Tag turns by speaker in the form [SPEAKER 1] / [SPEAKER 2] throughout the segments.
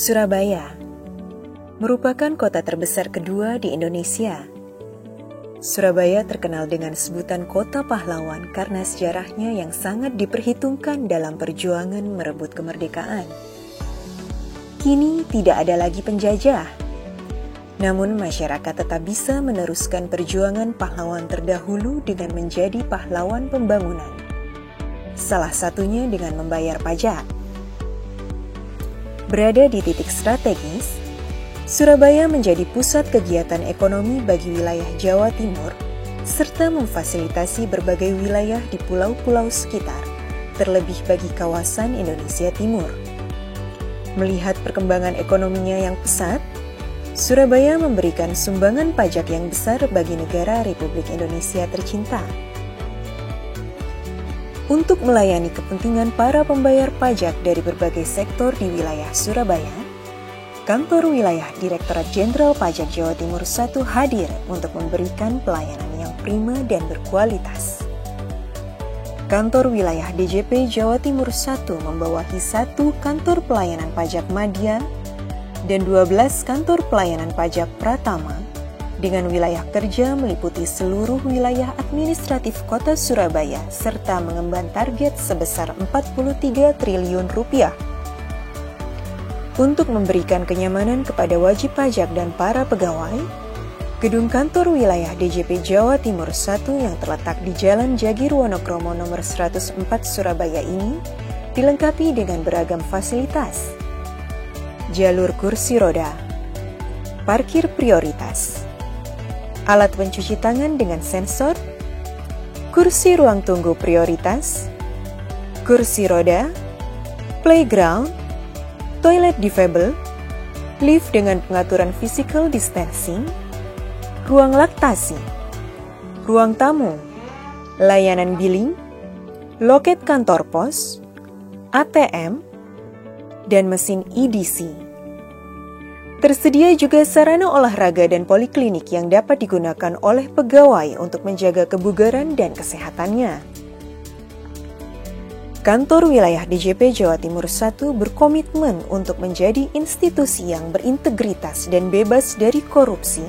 [SPEAKER 1] Surabaya merupakan kota terbesar kedua di Indonesia. Surabaya terkenal dengan sebutan kota pahlawan karena sejarahnya yang sangat diperhitungkan dalam perjuangan merebut kemerdekaan. Kini tidak ada lagi penjajah, namun masyarakat tetap bisa meneruskan perjuangan pahlawan terdahulu dengan menjadi pahlawan pembangunan. Salah satunya dengan membayar pajak. Berada di titik strategis, Surabaya menjadi pusat kegiatan ekonomi bagi wilayah Jawa Timur, serta memfasilitasi berbagai wilayah di pulau-pulau sekitar, terlebih bagi kawasan Indonesia Timur. Melihat perkembangan ekonominya yang pesat, Surabaya memberikan sumbangan pajak yang besar bagi negara Republik Indonesia tercinta. Untuk melayani kepentingan para pembayar pajak dari berbagai sektor di wilayah Surabaya, Kantor Wilayah Direktorat Jenderal Pajak Jawa Timur I hadir untuk memberikan pelayanan yang prima dan berkualitas. Kantor Wilayah DJP Jawa Timur I membawahi 1 kantor pelayanan pajak Madya dan 12 kantor pelayanan pajak Pratama, dengan wilayah kerja meliputi seluruh wilayah administratif kota Surabaya serta mengemban target sebesar Rp43 triliun. Untuk memberikan kenyamanan kepada wajib pajak dan para pegawai, gedung kantor wilayah DJP Jawa Timur I yang terletak di Jalan Jagir Wonokromo nomor 104 Surabaya ini dilengkapi dengan beragam fasilitas. Jalur kursi roda, parkir prioritas, alat pencuci tangan dengan sensor, kursi ruang tunggu prioritas, kursi roda, playground, toilet difabel, lift dengan pengaturan physical distancing, ruang laktasi, ruang tamu, layanan billing, loket kantor pos, ATM, dan mesin EDC. Tersedia juga sarana olahraga dan poliklinik yang dapat digunakan oleh pegawai untuk menjaga kebugaran dan kesehatannya. Kantor Wilayah DJP Jawa Timur I berkomitmen untuk menjadi institusi yang berintegritas dan bebas dari korupsi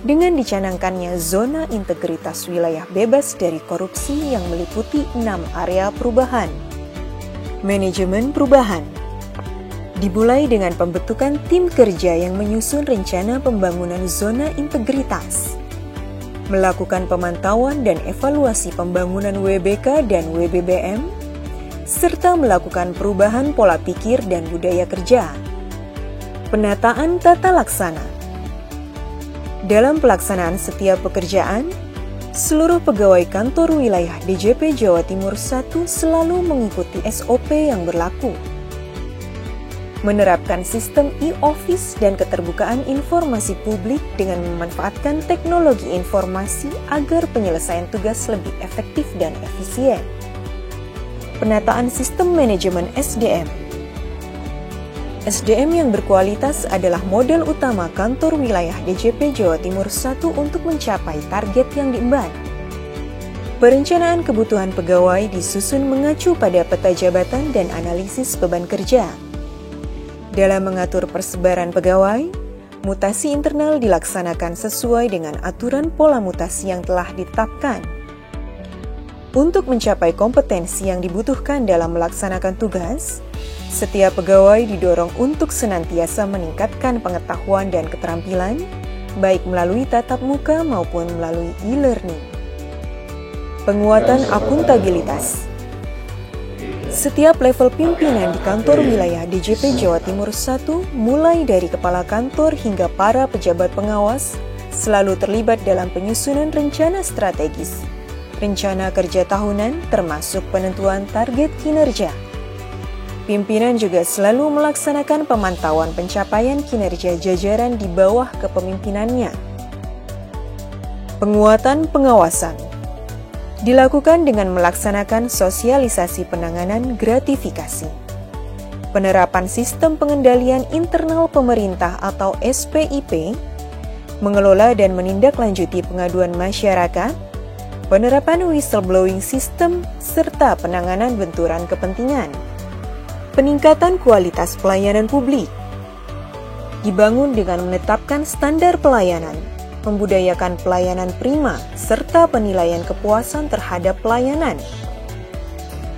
[SPEAKER 1] dengan dicanangkannya zona integritas wilayah bebas dari korupsi yang meliputi 6 area perubahan. Manajemen perubahan dimulai dengan pembentukan tim kerja yang menyusun rencana pembangunan zona integritas, melakukan pemantauan dan evaluasi pembangunan WBK dan WBBM, serta melakukan perubahan pola pikir dan budaya kerja. Penataan tata laksana. Dalam pelaksanaan setiap pekerjaan, seluruh pegawai kantor wilayah DJP Jawa Timur I selalu mengikuti SOP yang berlaku. Menerapkan sistem e-office dan keterbukaan informasi publik dengan memanfaatkan teknologi informasi agar penyelesaian tugas lebih efektif dan efisien. Penataan sistem manajemen SDM. SDM yang berkualitas adalah modal utama kantor wilayah DJP Jawa Timur I untuk mencapai target yang diemban. Perencanaan kebutuhan pegawai disusun mengacu pada peta jabatan dan analisis beban kerja. Dalam mengatur persebaran pegawai, mutasi internal dilaksanakan sesuai dengan aturan pola mutasi yang telah ditetapkan. Untuk mencapai kompetensi yang dibutuhkan dalam melaksanakan tugas, setiap pegawai didorong untuk senantiasa meningkatkan pengetahuan dan keterampilan, baik melalui tatap muka maupun melalui e-learning. Penguatan akuntabilitas. Setiap level pimpinan di kantor wilayah DJP Jawa Timur I, mulai dari kepala kantor hingga para pejabat pengawas, selalu terlibat dalam penyusunan rencana strategis, rencana kerja tahunan termasuk penentuan target kinerja. Pimpinan juga selalu melaksanakan pemantauan pencapaian kinerja jajaran di bawah kepemimpinannya. Penguatan pengawasan dilakukan dengan melaksanakan sosialisasi penanganan gratifikasi, penerapan sistem pengendalian internal pemerintah atau SPIP, mengelola dan menindaklanjuti pengaduan masyarakat, penerapan whistleblowing system, serta penanganan benturan kepentingan. Peningkatan kualitas pelayanan publik. dibangun dengan menetapkan standar pelayanan, membudayakan pelayanan prima, serta penilaian kepuasan terhadap pelayanan.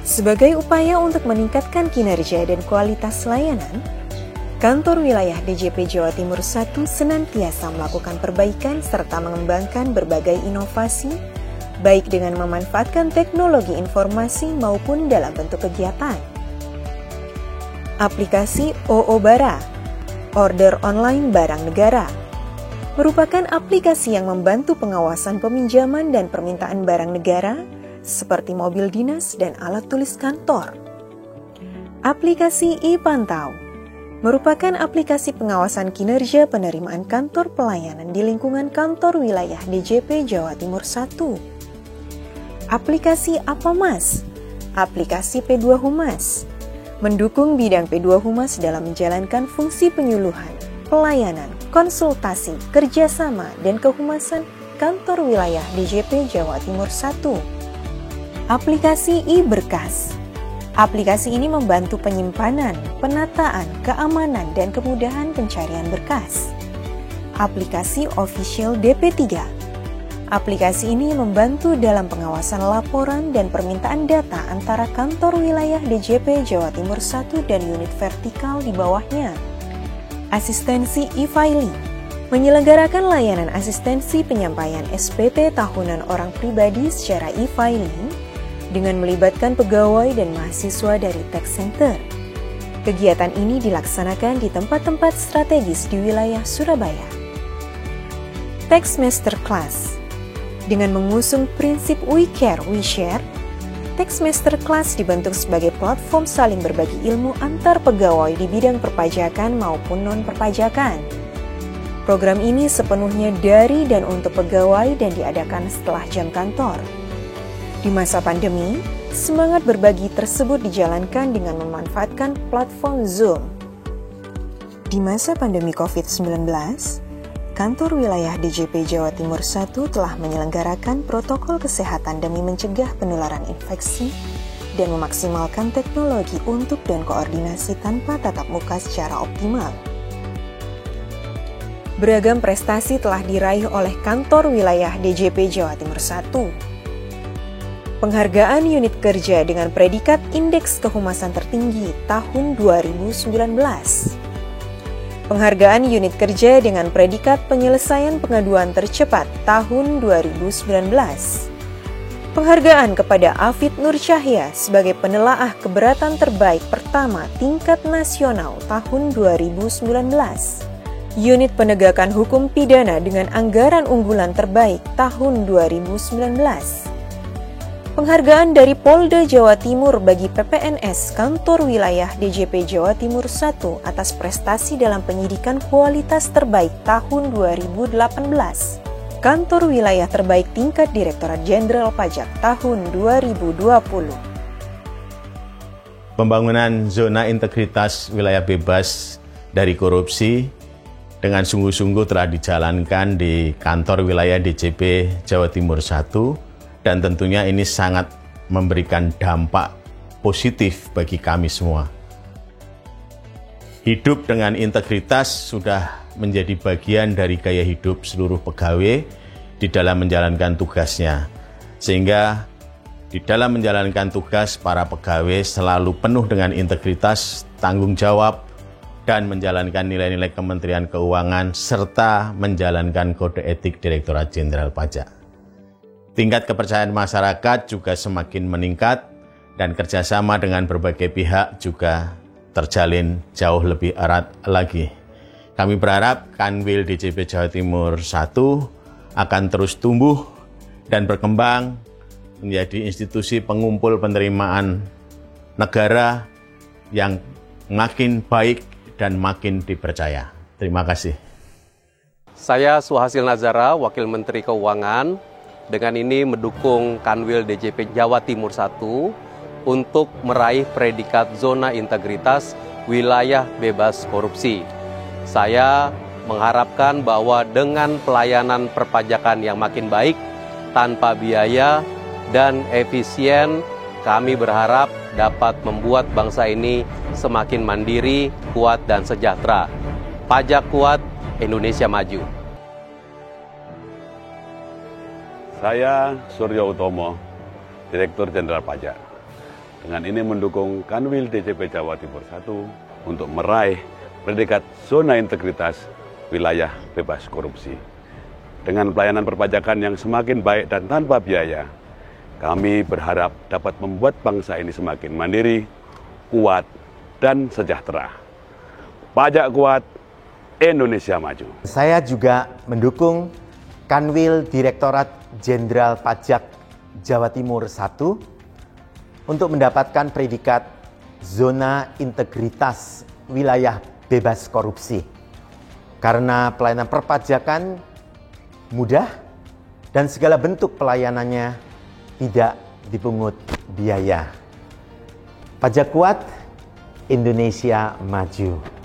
[SPEAKER 1] Sebagai upaya untuk meningkatkan kinerja dan kualitas layanan, Kantor Wilayah DJP Jawa Timur I senantiasa melakukan perbaikan serta mengembangkan berbagai inovasi, baik dengan memanfaatkan teknologi informasi maupun dalam bentuk kegiatan. Aplikasi OO Bara, Order Online Barang Negara, merupakan aplikasi yang membantu pengawasan peminjaman dan permintaan barang negara seperti mobil dinas dan alat tulis kantor. Aplikasi e-Pantau merupakan aplikasi pengawasan kinerja penerimaan kantor pelayanan di lingkungan Kantor Wilayah DJP Jawa Timur I. Aplikasi Apamas, aplikasi P2 Humas, mendukung bidang P2 Humas dalam menjalankan fungsi penyuluhan, pelayanan, konsultasi, kerjasama, dan kehumasan Kantor Wilayah DJP Jawa Timur I. Aplikasi e-Berkas. Aplikasi ini membantu penyimpanan, penataan, keamanan, dan kemudahan pencarian berkas. Aplikasi Official DP3. Aplikasi ini membantu dalam pengawasan laporan dan permintaan data antara Kantor Wilayah DJP Jawa Timur I dan unit vertikal di bawahnya. Asistensi e-filing menyelenggarakan layanan asistensi penyampaian SPT tahunan orang pribadi secara e-filing dengan melibatkan pegawai dan mahasiswa dari Tax Center. Kegiatan ini dilaksanakan di tempat-tempat strategis di wilayah Surabaya. Tax Masterclass. Dengan mengusung prinsip We Care, We Share, Tax Masterclass dibentuk sebagai platform saling berbagi ilmu antar pegawai di bidang perpajakan maupun non-perpajakan. Program ini sepenuhnya dari dan untuk pegawai dan diadakan setelah jam kantor. Di masa pandemi, semangat berbagi tersebut dijalankan dengan memanfaatkan platform Zoom. Di masa pandemi COVID-19, Kantor Wilayah DJP Jawa Timur I telah menyelenggarakan protokol kesehatan demi mencegah penularan infeksi dan memaksimalkan teknologi untuk dan koordinasi tanpa tatap muka secara optimal. Beragam prestasi telah diraih oleh Kantor Wilayah DJP Jawa Timur I. Penghargaan unit kerja dengan predikat Indeks Kehumasan Tertinggi tahun 2019. Penghargaan unit kerja dengan predikat Penyelesaian Pengaduan Tercepat tahun 2019. Penghargaan kepada Afid Nur Cahya sebagai penelaah keberatan terbaik pertama tingkat nasional tahun 2019. Unit Penegakan Hukum Pidana dengan anggaran unggulan terbaik tahun 2019. Penghargaan dari Polda Jawa Timur bagi PPNS Kantor Wilayah DJP Jawa Timur I atas prestasi dalam penyidikan kualitas terbaik tahun 2018. Kantor Wilayah Terbaik Tingkat Direktorat Jenderal Pajak tahun 2020.
[SPEAKER 2] Pembangunan zona integritas wilayah bebas dari korupsi dengan sungguh-sungguh telah dijalankan di Kantor Wilayah DJP Jawa Timur I. Dan tentunya ini sangat memberikan dampak positif bagi kami semua. Hidup dengan integritas sudah menjadi bagian dari gaya hidup seluruh pegawai di dalam menjalankan tugasnya. Sehingga di dalam menjalankan tugas, para pegawai selalu penuh dengan integritas, tanggung jawab, dan menjalankan nilai-nilai Kementerian Keuangan serta menjalankan kode etik Direktorat Jenderal Pajak. Tingkat kepercayaan masyarakat juga semakin meningkat dan kerjasama dengan berbagai pihak juga terjalin jauh lebih erat lagi. Kami berharap Kanwil DJP Jawa Timur I akan terus tumbuh dan berkembang menjadi institusi pengumpul penerimaan negara yang makin baik dan makin dipercaya. Terima kasih.
[SPEAKER 3] Saya Suhasil Nazara, Wakil Menteri Keuangan. Dengan ini mendukung Kanwil DJP Jawa Timur I untuk meraih predikat zona integritas wilayah bebas korupsi. Saya mengharapkan bahwa dengan pelayanan perpajakan yang makin baik, tanpa biaya dan efisien, kami berharap dapat membuat bangsa ini semakin mandiri, kuat, dan sejahtera. Pajak kuat, Indonesia maju.
[SPEAKER 4] Saya Suryo Utomo, Direktur Jenderal Pajak. Dengan ini mendukung Kanwil DJP Jawa Timur 1 untuk meraih predikat zona integritas wilayah bebas korupsi. Dengan pelayanan perpajakan yang semakin baik dan tanpa biaya, kami berharap dapat membuat bangsa ini semakin mandiri, kuat, dan sejahtera. Pajak kuat, Indonesia maju.
[SPEAKER 5] Saya juga mendukung Kanwil Direktorat Jenderal Pajak Jawa Timur 1 untuk mendapatkan predikat zona integritas wilayah bebas korupsi. Karena pelayanan perpajakan mudah dan segala bentuk pelayanannya tidak dipungut biaya. Pajak kuat, Indonesia maju.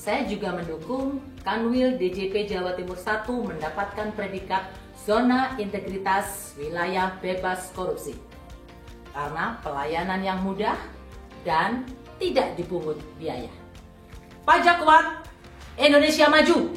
[SPEAKER 6] Saya juga mendukung Kanwil DJP Jawa Timur 1 mendapatkan predikat zona integritas wilayah bebas korupsi. Karena pelayanan yang mudah dan tidak dipungut biaya. Pajak kuat, Indonesia maju.